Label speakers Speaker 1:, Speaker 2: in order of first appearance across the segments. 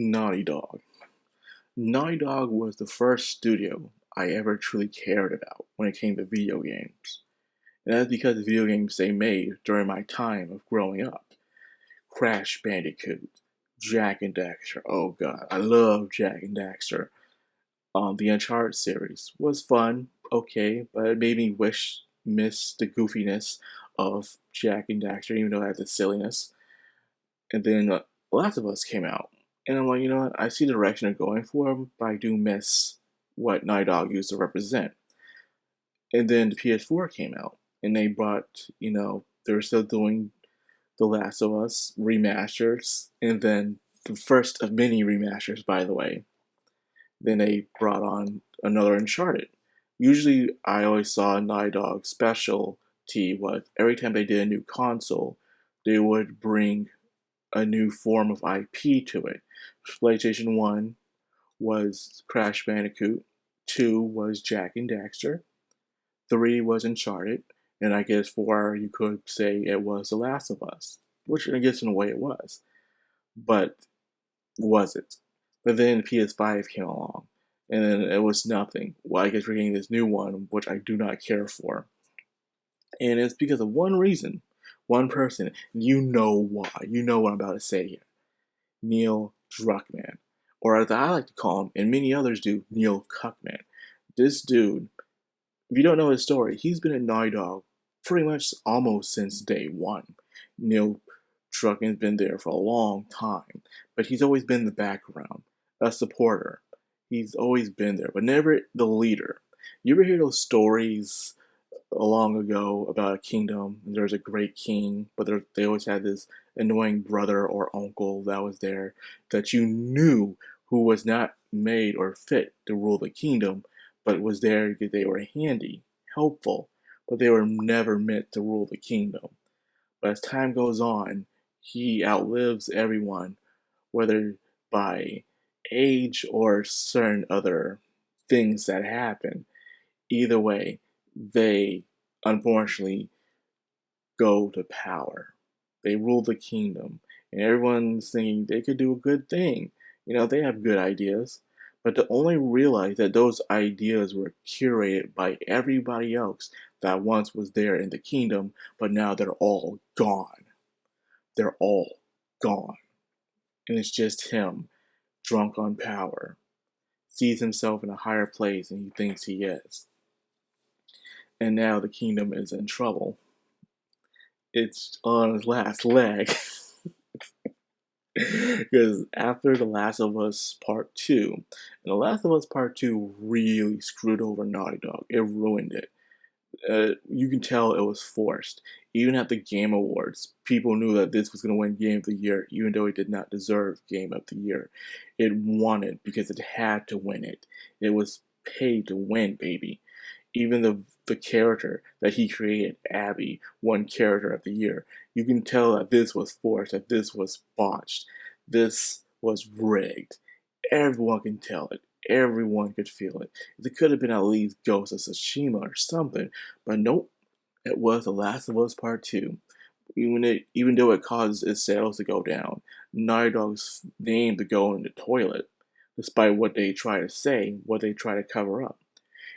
Speaker 1: Naughty Dog. Naughty Dog was the first studio I ever truly cared about when it came to video games. And that's because the video games they made during my time of growing up. Crash Bandicoot, Jack and Daxter. Oh god, I love Jack and Daxter. The Uncharted series was fun, okay, but it made me miss the goofiness of Jack and Daxter, even though it had the silliness. And then Last of Us came out, and I'm like, you know what? I see the direction they're going for, but I do miss what Night Dog used to represent. And then the PS4 came out, and they brought, they're still doing The Last of Us remasters, and then the first of many remasters, by the way. Then they brought on another Uncharted. Usually, I always saw Night Dog specialty was every time they did a new console, they would bring a new form of IP to it. PlayStation 1 was Crash Bandicoot, 2 was Jack and Daxter, 3 was Uncharted, and I guess 4 you could say it was The Last of Us, which I guess in a way it was. But was it? But then the PS5 came along, and then it was nothing. Well, I guess we're getting this new one, which I do not care for. And it's because of one reason, one person. You know why. You know what I'm about to say here. Neil Druckmann, or as I like to call him, and many others do, Neil Cuckman. This dude, if you don't know his story, he's been at Naughty Dog pretty much almost since day one. Neil Druckmann's been there for a long time, but he's always been in the background, a supporter. He's always been there, but never the leader. You ever hear those stories long ago about a kingdom, and there's a great king, but they always had this annoying brother or uncle that was there that you knew who was not made or fit to rule the kingdom, but was there because they were handy, helpful, but they were never meant to rule the kingdom. But as time goes on, he outlives everyone, whether by age or certain other things that happen. Either way, they unfortunately go to power. They rule the kingdom, and everyone's thinking they could do a good thing. They have good ideas, but to only realize that those ideas were curated by everybody else that once was there in the kingdom, but now they're all gone. They're all gone. And it's just him, drunk on power, sees himself in a higher place than he thinks he is. And now the kingdom is in trouble. It's on its last leg. Because after The Last of Us Part 2, and The Last of Us Part 2 really screwed over Naughty Dog. It ruined it. You can tell it was forced. Even at the Game Awards, people knew that this was going to win Game of the Year, even though it did not deserve Game of the Year. It won it because it had to win it. It was paid to win, baby. Even the character that he created, Abby, won Character of the Year. You can tell that this was forced, that this was botched, this was rigged. Everyone can tell it. Everyone could feel it. It could have been at least Ghost of Tsushima or something, but nope, it was The Last of Us Part 2. Even though it caused its sales to go down, Naughty Dog's name to go in the toilet, despite what they try to say, what they try to cover up.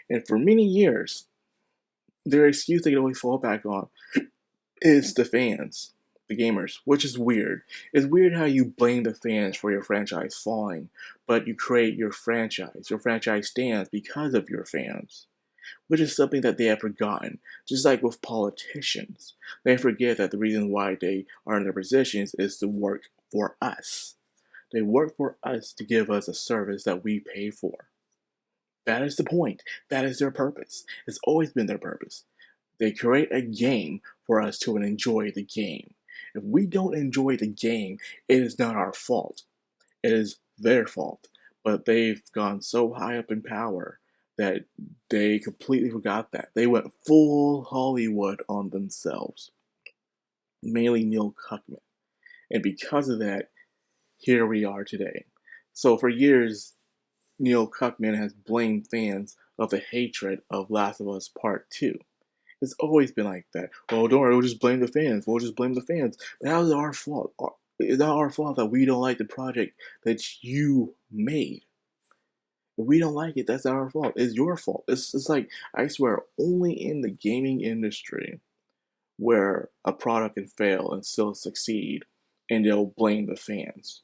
Speaker 1: And for many years, their excuse they could always fall back on is the fans, the gamers, which is weird. It's weird how you blame the fans for your franchise falling, but you create your franchise. Your franchise stands because of your fans, which is something that they have forgotten. Just like with politicians, they forget that the reason why they are in their positions is to work for us. They work for us to give us a service that we pay for. That is the point. That is their purpose. It's always been their purpose. They create a game for us to enjoy the game. If we don't enjoy the game, it is not our fault. It is their fault. But they've gone so high up in power that they completely forgot that. They went full Hollywood on themselves. Mainly Neil Cuckman. And because of that, here we are today. So for years, Neil Cuckman has blamed fans of the hatred of Last of Us Part 2. It's always been like that. Oh, don't worry, we'll just blame the fans. We'll just blame the fans. But how is it our fault? It's not our fault that we don't like the project that you made. If we don't like it, that's not our fault. It's your fault. It's like, I swear, only in the gaming industry where a product can fail and still succeed, and they'll blame the fans.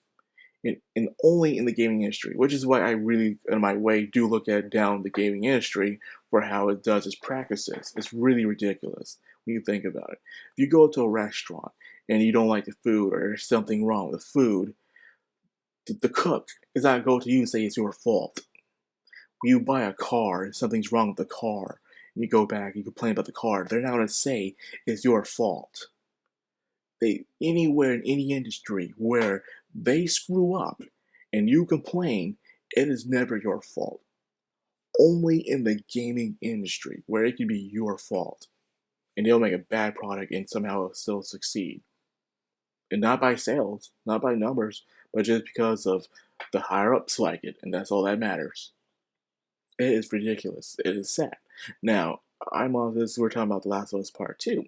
Speaker 1: And only in the gaming industry, which is why I really, in my way, do look at down the gaming industry for how it does its practices. It's really ridiculous when you think about it. If you go to a restaurant and you don't like the food, or there's something wrong with the food, the cook is not going to go to you and say it's your fault. When you buy a car and something's wrong with the car, and you go back and you complain about the car, they're not going to say it's your fault. Anywhere in any industry where they screw up and you complain, it is never your fault. Only in the gaming industry where it can be your fault, and they'll make a bad product and somehow it'll still succeed. And not by sales, not by numbers, but just because of the higher ups like it, and that's all that matters. It is ridiculous. It is sad. Now, I'm on this. We're talking about The Last of Us Part 2.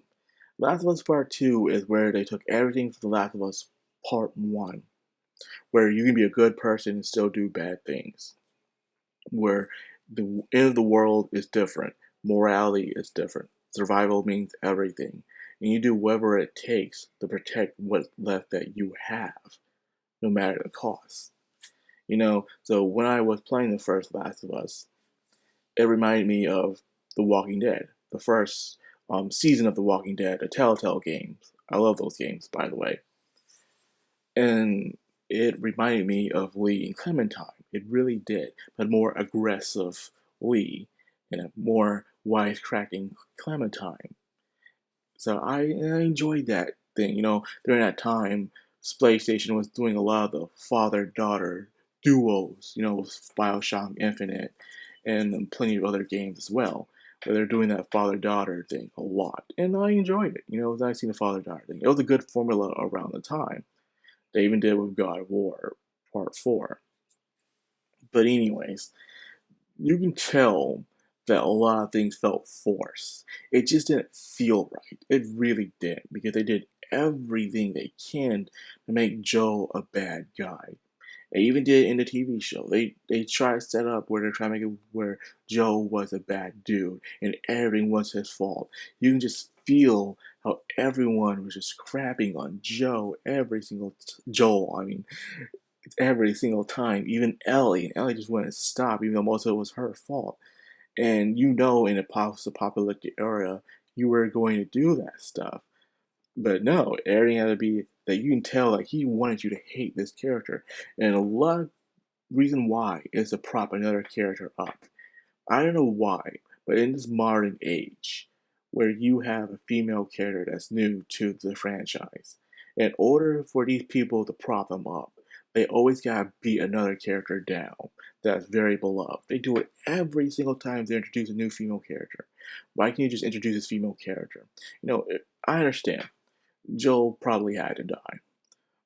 Speaker 1: Last of Us Part 2 is where they took everything from The Last of Us Part 1, where you can be a good person and still do bad things, where the end of the world is different, morality is different, survival means everything, and you do whatever it takes to protect what's left that you have, no matter the cost. So when I was playing the first Last of Us, it reminded me of The Walking Dead, the first season of The Walking Dead, the Telltale games. I love those games, by the way. And it reminded me of Lee and Clementine. It really did, but more aggressive Lee and a more wisecracking Clementine. So I enjoyed that thing. During that time, PlayStation was doing a lot of the father-daughter duos. Bioshock Infinite, and plenty of other games as well, where they're doing that father-daughter thing a lot, and I enjoyed it. It was nice seeing the father-daughter thing. It was a good formula around the time. They even did with God of War Part 4. But anyways, you can tell that a lot of things felt forced. It just didn't feel right. It really didn't, because they did everything they can to make Joe a bad guy. They even did it in the TV show. They try to set up where they're trying to make it where Joe was a bad dude and everything was his fault. You can just feel how everyone was just crapping on Joe Joel. I mean, every single time. Even Ellie, and Ellie just wouldn't stop, even though most of it was her fault. And in a post-apocalyptic era, you were going to do that stuff. But no, everything had to be that you can tell like he wanted you to hate this character. And a lot of reason why is to prop another character up. I don't know why, but in this modern age, where you have a female character that's new to the franchise, in order for these people to prop them up, they always gotta beat another character down that's very beloved. They do it every single time they introduce a new female character. Why can't you just introduce this female character? I understand. Joel probably had to die.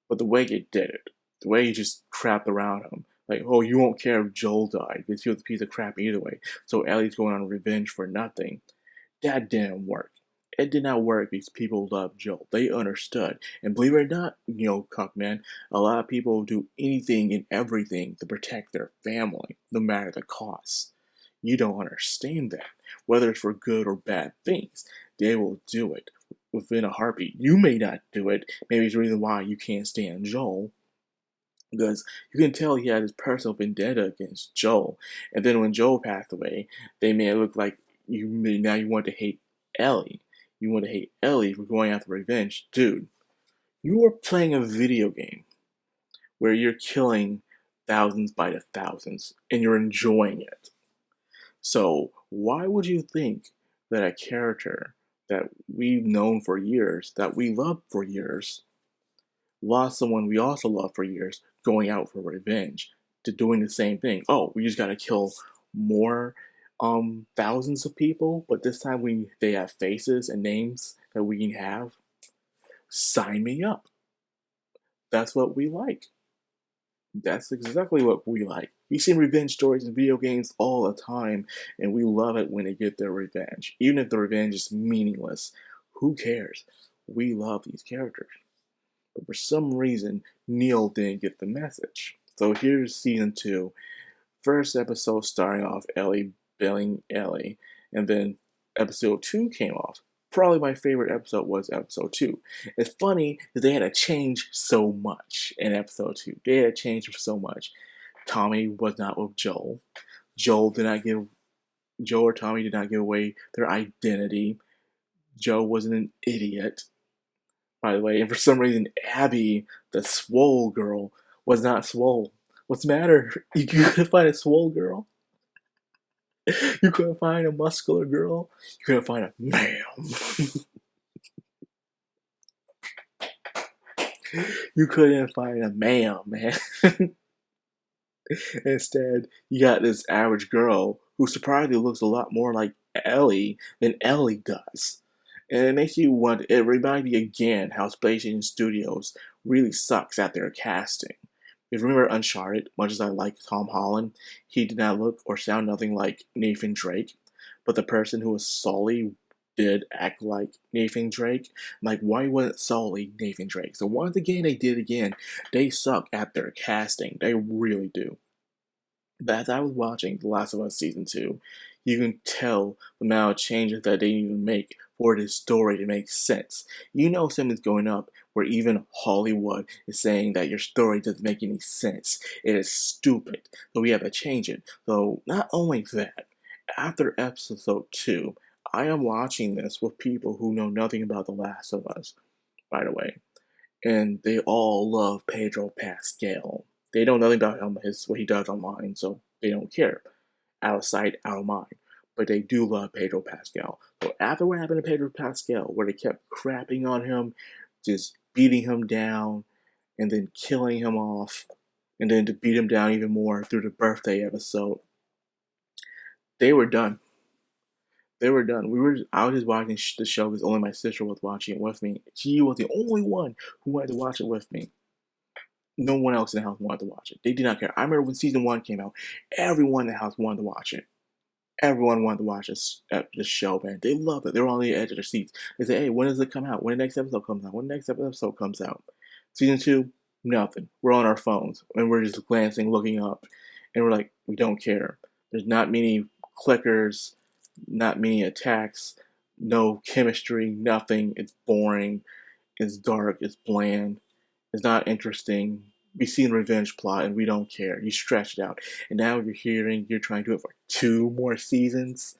Speaker 1: But the way it did it, the way he just crapped around him, like, oh, you won't care if Joel died because he was a piece of crap either way. So Ellie's going on revenge for nothing. That didn't work. It did not work because people loved Joel. They understood. And believe it or not, Cuckman, a lot of people do anything and everything to protect their family, no matter the cost. You don't understand that. Whether it's for good or bad things, they will do it within a heartbeat. You may not do it. Maybe it's the reason why you can't stand Joel. Because you can tell he had this personal vendetta against Joel. And then when Joel passed away, they made it look like now you want to hate Ellie. You want to hate Ellie for going after revenge. Dude, you are playing a video game where you're killing thousands by the thousands and you're enjoying it. So why would you think that a character that we've known for years, that we loved for years, lost someone we also loved for years, going out for revenge, to doing the same thing? Oh, we just gotta kill more thousands of people, but this time they have faces and names that we can have. Sign me up. That's what we like. That's exactly what we like. We see revenge stories in video games all the time, and we love it when they get their revenge. Even if the revenge is meaningless, who cares? We love these characters. But for some reason, Neil didn't get the message. So here's season 2. First episode starting off Ellie billing Ellie, and then episode 2 came off. Probably my favorite episode was episode 2. It's funny that they had to change so much in episode 2. They had to change so much. Tommy was not with Joel. Joel or Tommy did not give away their identity. Joe wasn't an idiot, by the way. And for some reason, Abby, the swole girl, was not swole. What's the matter? You couldn't find a swole girl? You couldn't find a muscular girl? You couldn't find a ma'am. You couldn't find a ma'am, man. Instead, you got this average girl who surprisingly looks a lot more like Ellie than Ellie does. And it makes you want, it reminds me again how PlayStation Studios really sucks at their casting. If you remember Uncharted, much as I like Tom Holland, he did not look or sound nothing like Nathan Drake. But the person who was Sully did act like Nathan Drake. Like, why wasn't Sully Nathan Drake? So once again, they did again. They suck at their casting. They really do. But as I was watching The Last of Us Season 2, you can tell the amount of changes that they need to make for this story to make sense. You know something's going up where even Hollywood is saying that your story doesn't make any sense. It is stupid. So we have to change it. So not only that, after episode 2, I am watching this with people who know nothing about The Last of Us, by the way. And they all love Pedro Pascal. They know nothing about him, what he does online, so they don't care. Out of sight, out of mind. But they do love Pedro Pascal. So after what happened to Pedro Pascal, where they kept crapping on him, just beating him down, and then killing him off, and then to beat him down even more through the birthday episode, they were done. They were done. I was just watching the show because only my sister was watching it with me. She was the only one who wanted to watch it with me. No one else in the house wanted to watch it. They did not care. I remember when season 1 came out, everyone in the house wanted to watch it. Everyone wanted to watch this show, man. They loved it. They were on the edge of their seats. They said, hey, when does it come out? When the next episode comes out? When the next episode comes out? Season 2, nothing. We're on our phones, and we're just glancing, looking up. And we're like, we don't care. There's not many clickers, not many attacks, no chemistry, nothing. It's boring. It's dark. It's bland. It's not interesting. We see the revenge plot and we don't care. You stretch it out. And now you're trying to do it for 2 more seasons.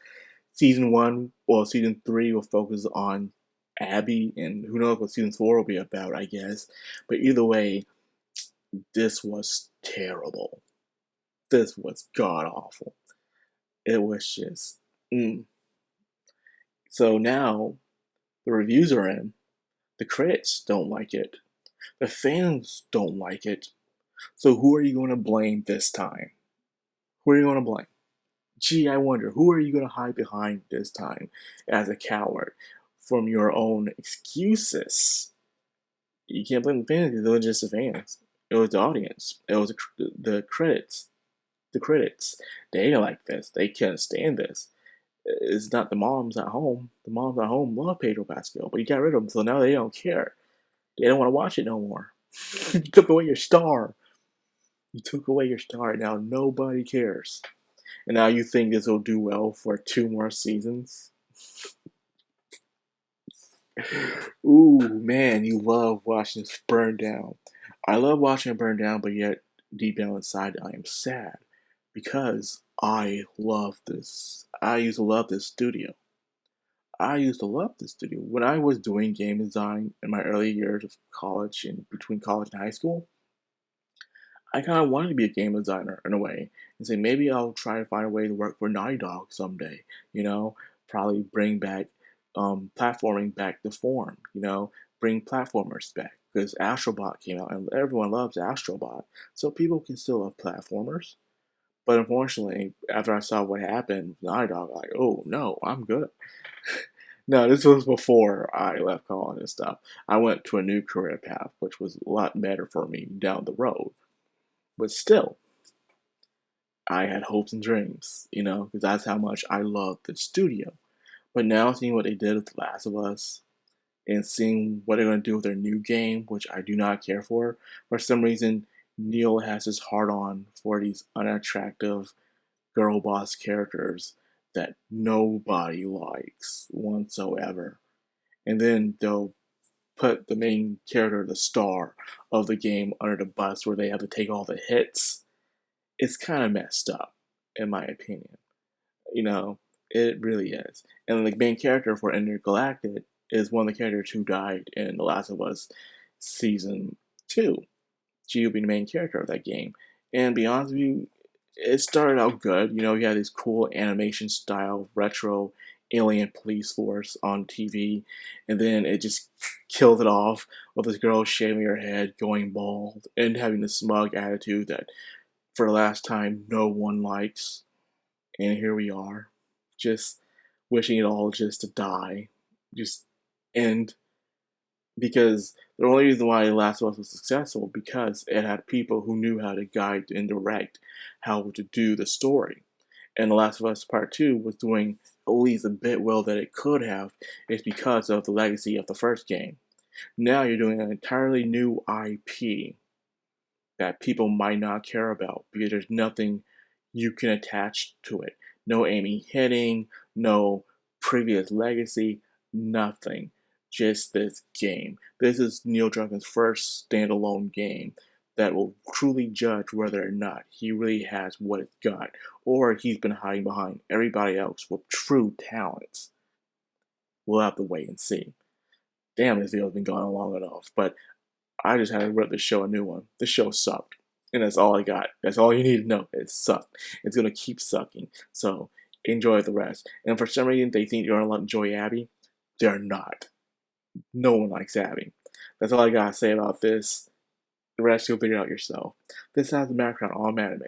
Speaker 1: Season 3 will focus on Abby, and who knows what season 4 will be about, I guess. But either way, this was terrible. This was god-awful. It was just, So now, the reviews are in. The critics don't like it. The fans don't like it. So who are you going to blame this time? Who are you going to blame? Gee, I wonder, who are you going to hide behind this time as a coward from your own excuses? You can't blame the fans because it was just the fans. It was the audience. It was the critics. The critics. They didn't like this. They couldn't stand this. It's not the moms at home. The moms at home love Pedro Pascal, but you got rid of them, so now they don't care. They don't want to watch it no more. You took away your star. You took away your star. Now nobody cares. And now you think this will do well for 2 more seasons? Ooh, man, you love watching this burn down. I love watching it burn down, but yet deep down inside I am sad. Because I love this. I used to love this studio. When I was doing game design in my early years of college and between college and high school, I kind of wanted to be a game designer in a way and say maybe I'll try to find a way to work for Naughty Dog someday. Probably bring back platforming back to form. Bring platformers back because Astrobot came out and everyone loves Astrobot, so people can still love platformers. But unfortunately, after I saw what happened with Naughty Dog, I'm like, oh no, I'm good. No, this was before I left college and stuff. I went to a new career path, which was a lot better for me down the road. But still, I had hopes and dreams, because that's how much I loved the studio. But now seeing what they did with The Last of Us, and seeing what they're going to do with their new game, which I do not care for. For some reason, Neil has this hard on for these unattractive girl boss characters that nobody likes whatsoever. And then they'll put the main character, the star of the game, under the bus where they have to take all the hits. It's kind of messed up, in my opinion. You know, it really is. And the main character for Intergalactic is one of the characters who died in The Last of Us Season 2. She would be the main character of that game. And to be honest with you, it started out good. You know, you had this cool animation style, retro alien police force on TV, and then it just killed it off with this girl shaving her head, going bald, and having the smug attitude that for the last time no one likes. And here we are, just wishing it all just to die, just end. Because the only reason why The Last of Us was successful because it had people who knew how to guide and direct how to do the story. And The Last of Us Part 2 was doing at least a bit well that it could have, is because of the legacy of the first game. Now you're doing an entirely new IP that people might not care about because there's nothing you can attach to it. No Amy Hennig, no previous legacy, nothing. Just this game. This is Neil Druckmann's first standalone game that will truly judge whether or not he really has what it's got, or he's been hiding behind everybody else with true talents. We'll have to wait and see. Damn, this video's been going on long enough, but I just had to rip the show a new one. The show sucked. And that's all I got. That's all you need to know. It sucked. It's going to keep sucking. So enjoy the rest. And for some reason, they think you're going to enjoy Abby. They're not. No one likes Abby. That's all I got to say about this. The rest you'll figure out yourself. This has the Madcrownxox on anime.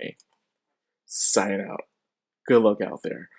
Speaker 1: Sign out. Good luck out there.